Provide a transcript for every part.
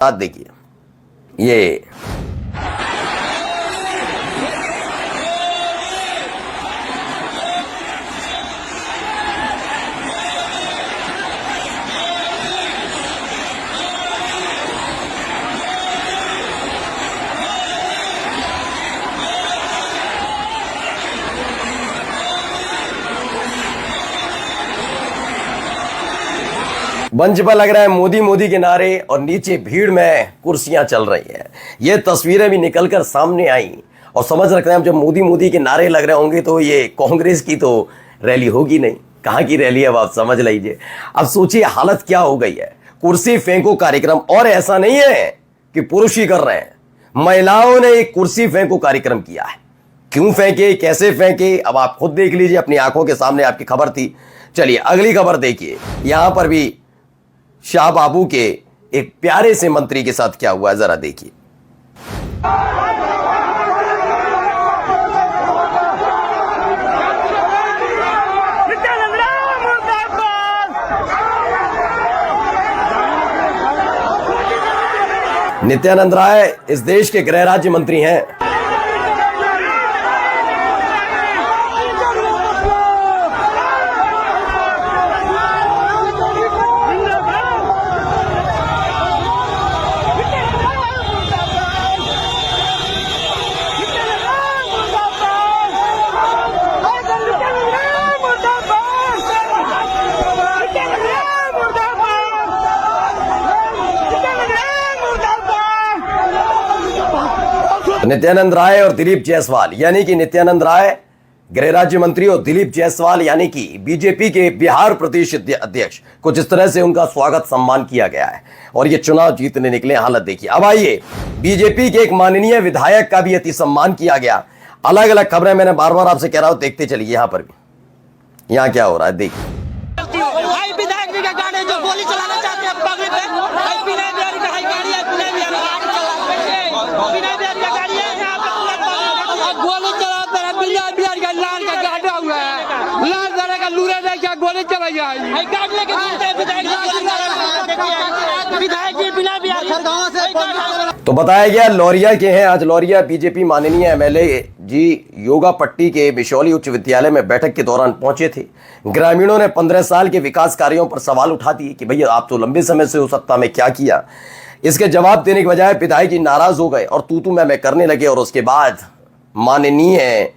बात देखिए ये मंच पर लग रहा है मोदी मोदी के नारे और नीचे भीड़ में कुर्सियां चल रही हैं। ये तस्वीरें भी निकलकर सामने आई और समझ रखते हैं हम, जब मोदी मोदी के नारे लग रहे होंगे तो ये कांग्रेस की तो रैली होगी नहीं। कहां की रैली है अब आप समझ लीजिए। अब सोचिए हालत क्या हो गई है। कुर्सी फेंको कार्यक्रम, और ऐसा नहीं है कि पुरुष ही कर रहे हैं, महिलाओं ने एक कुर्सी फेंको कार्यक्रम किया है। क्यों फेंके, कैसे फेंके, अब आप खुद देख लीजिए, अपनी आंखों के सामने आपकी खबर थी। चलिए अगली खबर देखिए। यहां पर भी शाह बाबू के एक प्यारे से मंत्री के साथ क्या हुआ जरा देखिए। नित्यानंद राय इस देश के गृह राज्य मंत्री हैं। नित्यानंद राय और दिलीप जायसवाल, यानी कि नित्यानंद राय गृह राज्य मंत्री और दिलीप जायसवाल यानी कि बीजेपी के बिहार प्रदेश अध्यक्ष, कुछ इस तरह से उनका स्वागत सम्मान किया गया है और ये चुनाव जीतने निकले। हालत देखिए। अब आइए, बीजेपी के एक माननीय विधायक का भी अति सम्मान किया गया। अलग अलग खबरें मैंने बार बार आपसे कह रहा हूं, देखते चलिए। यहां पर भी यहां क्या हो रहा है देखिए। तो बताया गया लौरिया के हैं। आज लौरिया बीजेपी माननीय एमएलए जी योगा पट्टी के बिशौली उच्च विद्यालय में बैठक के दौरान पहुंचे थे। ग्रामीणों ने 15 साल के विकास कार्यों पर सवाल उठा दिए कि भैया आप तो लंबे समय से हो सत्ता में, क्या किया। इसके जवाब देने के बजाय विधायक जी नाराज हो गए और तू मैं करने लगे। और उसके बाद माननीय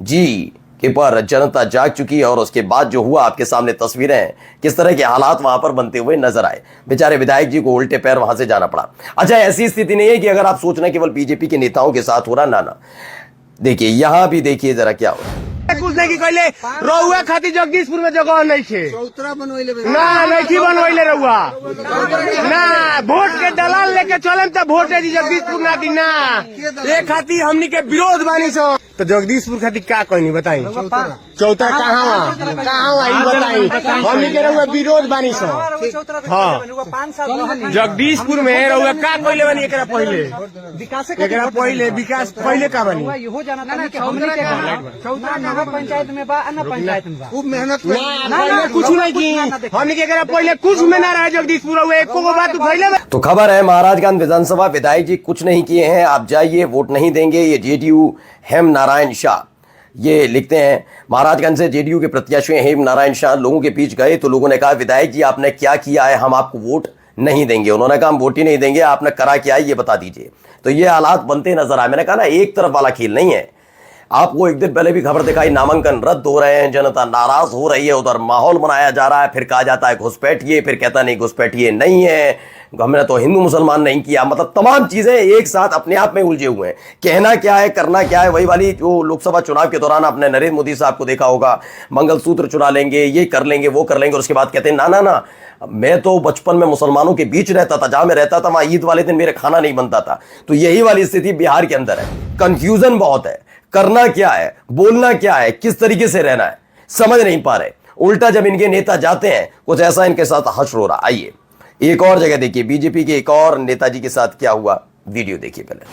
जी के पर जनता जाग चुकी है और उसके बाद जो हुआ आपके सामने तस्वीरें हैं, किस तरह के हालात वहां पर बनते हुए नजर आए। बेचारे विधायक जी को उल्टे पैर वहां से जाना पड़ा। अच्छा, ऐसी स्थिति नहीं है कि अगर आप सोच रहे हैं केवल बीजेपी के नेताओं के साथ हो रहा, ना। देखिए यहां भी देखिए जरा क्या हो रहा है। कुछ नहीं कहले रहुआ खाती जगदीशपुर में जगह नहीं थे ना, नहीं बनवैले रहुआ ना। वोट के दलाल लेके चले तो वोट दी जगदीशपुर ना दी ना, एक खाती हमनी के विरोध बानी सो। तो जगदीशपुर खाती क्या कहनी बताई, चौथा कहाँ बताई, हमनी के रहुआ विरोध बानी सो। हाँ, जगदीशपुर में रहुआ का कहले बानी, एकरा पहले विकास पहले का बानी पंचायत में बा ना, पंचायत में खूब मेहनत कुछ नहीं की हमने के पहले कुछ में ना रहा जगदीशपुर एको बात पहले। तो खबर है महाराजगंज विधानसभा विधायक जी कुछ नहीं किए हैं, आप जाइए वोट नहीं देंगे। ये जेडीयू हेम नारायण शाह ये लिखते हैं। महाराजगंज से जेडीयू के प्रत्याशी हेम नारायण शाह लोगों के बीच गए तो लोगों ने कहा विधायक जी आपने क्या किया है, हम आपको वोट नहीं देंगे। उन्होंने कहा हम वोट ही नहीं देंगे, आपने करा क्या है ये बता दीजिए। तो ये हालात बनते नजर आए। मैंने कहा ना, एक तरफ वाला खेल नहीं है। आपको एक दिन पहले भी खबर दिखाई, नामांकन रद्द हो रहे हैं, जनता नाराज हो रही है, उधर माहौल बनाया जा रहा है, फिर कहा जाता है घुसपैठिए, फिर कहता नहीं घुसपैठिए नहीं है, हमने तो हिंदू मुसलमान नहीं किया। मतलब तमाम चीजें एक साथ अपने आप में उलझे हुए हैं। कहना क्या है, करना क्या है, वही वाली जो लोकसभा चुनाव के दौरान आपने नरेंद्र मोदी साहब को देखा होगा, मंगलसूत्र चुरा लेंगे, ये कर लेंगे, वो कर लेंगे, और उसके बाद कहते हैं ना, मैं तो बचपन में मुसलमानों के बीच रहता था, जहां मैं रहता था वहां ईद वाले दिन मेरे खाना नहीं बनता था। तो यही वाली स्थिति बिहार के अंदर है। कंफ्यूजन बहुत है, करना क्या है, बोलना क्या है, किस तरीके से रहना है, समझ नहीं पा रहे। उल्टा जब इनके नेता जाते हैं कुछ ऐसा इनके साथ हश्र हो रहा। आइए एक और जगह देखिए, बीजेपी के एक और नेताजी के साथ क्या हुआ, वीडियो देखिए पहले।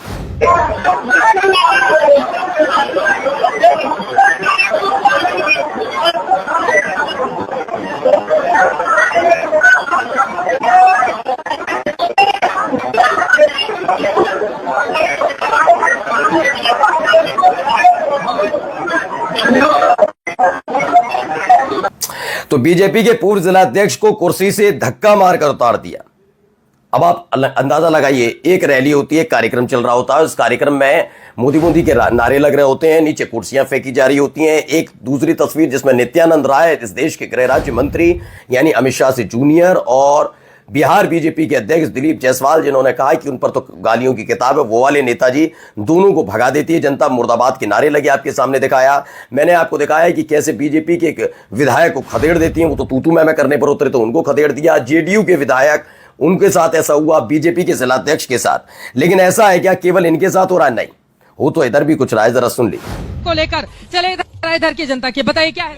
तो बीजेपी के पूर्व जिलाध्यक्ष को कुर्सी से धक्का मारकर उतार दिया। अब आप अंदाजा लगाइए, एक रैली होती है, कार्यक्रम चल रहा होता है, उस कार्यक्रम में मोदी मोदी के नारे लग रहे होते हैं, नीचे कुर्सियां फेंकी जा रही होती हैं। एक दूसरी तस्वीर जिसमें नित्यानंद राय, इस देश के गृह राज्य मंत्री यानी अमित शाह से जूनियर, और बिहार बीजेपी के अध्यक्ष दिलीप जायसवाल, जिन्होंने कहा कि उन पर तो गालियों की किताब है, वो वाले नेताजी, दोनों को भगा देती है जनता। मुर्दाबाद के नारे लगे, आपके सामने दिखाया मैंने, आपको दिखाया कि कैसे बीजेपी के एक विधायक को खदेड़ देती हैं। वो तो तूतू मैं करने पर उतरे तो उनको खदेड़ दिया। जेडीयू के विधायक, उनके साथ ऐसा हुआ, बीजेपी के जिलाध्यक्ष के साथ। लेकिन ऐसा है क्या केवल इनके साथ हो रहा है? नहीं, हो तो इधर भी कुछ रहा है, जरा सुन ली। को लेकर चले इधर की जनता की बताइए क्या है?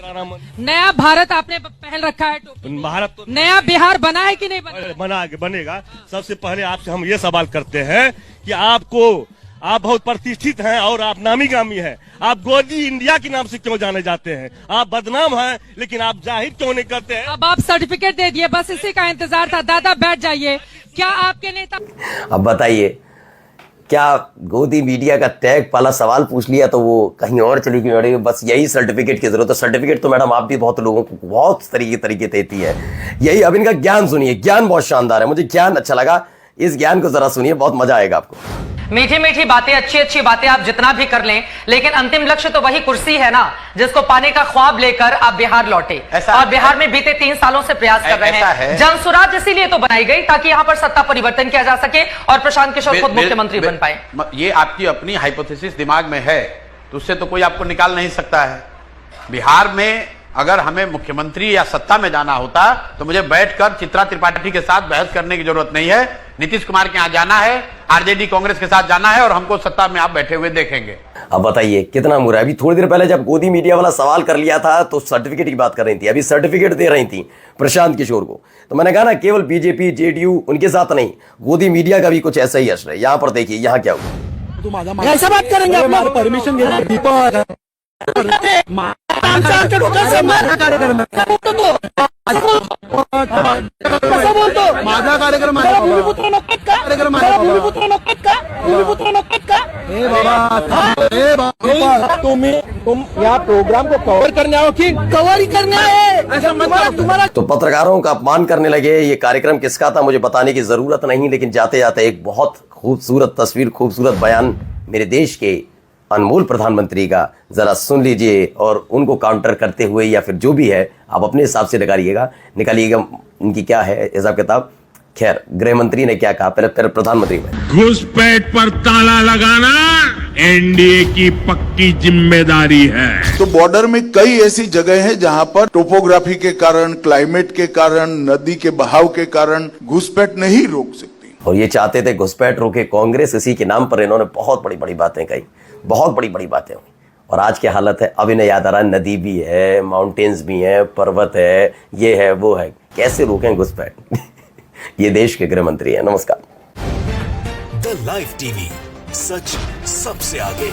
नया भारत आपने पहल रखा है, भारत तो नया बिहार बना है कि नहीं बना? बनेगा। सबसे पहले आपसे हम ये सवाल करते हैं कि आप बहुत प्रतिष्ठित हैं और आप नामी गामी हैं, आप गोदी इंडिया के नाम से क्यों जाने जाते हैं? आप बदनाम हैं, लेकिन आप जाहिर क्यों नहीं करते हैं? अब आप सर्टिफिकेट दे दिए, बस इसी का इंतजार था। दादा बैठ जाइए। क्या आपके नेता, अब बताइए, क्या गोदी मीडिया का टैग वाला सवाल पूछ लिया तो वो कहीं और चली गई? मैडम बस यही सर्टिफिकेट की जरूरत है। सर्टिफिकेट तो मैडम आप भी बहुत लोगों को बहुत तरीके देती है। यही, अब इनका ज्ञान सुनिए, ज्ञान बहुत शानदार है, मुझे ज्ञान अच्छा लगा। इस ज्ञान को जरा सुनिए, बहुत मजा आएगा आपको। मीठी मीठी बातें, अच्छी अच्छी बातें आप जितना भी कर लें, लेकिन अंतिम लक्ष्य तो वही कुर्सी है ना, जिसको पाने का ख्वाब लेकर आप बिहार लौटे। और बिहार में बीते 3 सालों से प्रयास कर रहे हैं। जनसुराज इसीलिए तो बनाई गई ताकि यहां पर सत्ता परिवर्तन किया जा सके और प्रशांत किशोर खुद मुख्यमंत्री बन पाए। ये आपकी अपनी हाइपोथेसिस दिमाग में है, तो उससे तो कोई आपको निकाल नहीं सकता है। बिहार में अगर हमें मुख्यमंत्री या सत्ता में जाना होता तो मुझे बैठकर चित्रा त्रिपाठी के साथ बहस करने की जरूरत नहीं है। नीतीश कुमार के यहां जाना है, आरजेडी कांग्रेस के साथ जाना है और हमको सत्ता में आप बैठे हुए देखेंगे। अब बताइए कितना बुरा है। अभी थोड़ी देर पहले जब गोदी मीडिया वाला सवाल कर लिया था तो सर्टिफिकेट की बात कर रही थी, अभी सर्टिफिकेट दे रही थी प्रशांत किशोर को। तो मैंने कहा ना, केवल बीजेपी जेडीयू उनके साथ नहीं, गोदी मीडिया का भी कुछ ऐसा ही असर है। यहां पर देखिए, यहां क्या हुआ। ऐसा बात करेंगे आप लोग? परमिशन माझा कार्यक्रम तुम यहाँ प्रोग्राम को कवर करने आओ कि कवर ही करने आए? ऐसा मतलब तुम्हारा। तो पत्रकारों का अपमान करने लगे। ये कार्यक्रम किसका था मुझे बताने की जरूरत नहीं, लेकिन जाते जाते एक बहुत खूबसूरत तस्वीर, खूबसूरत बयान मेरे देश के अनमोल प्रधानमंत्री का जरा सुन लीजिए, और उनको काउंटर करते हुए या फिर जो भी है आप अपने हिसाब से निकालिएगा इनकी क्या है हिसाब किताब। खैर, गृह मंत्री ने क्या कहा, पहले प्रधानमंत्री में। घुसपैठ पर ताला लगाना एनडीए की पक्की जिम्मेदारी है। तो बॉर्डर में कई ऐसी जगह हैं जहां पर टोपोग्राफी के कारण, क्लाइमेट के कारण, नदी के बहाव के कारण घुसपैठ नहीं रोक सकती। और ये चाहते थे घुसपैठ रोके कांग्रेस, इसी के नाम पर इन्होंने बहुत बड़ी बड़ी बातें कही, बहुत बड़ी बड़ी बातें हुई। और आज की हालत है, अब इन्हें याद आ रहा है नदी भी है, माउंटेन्स भी हैं, पर्वत है, ये है वो है, कैसे रोकें घुसपैठ। ये देश के गृह मंत्री है। नमस्कार। द लाइव टीवी, सच सबसे आगे।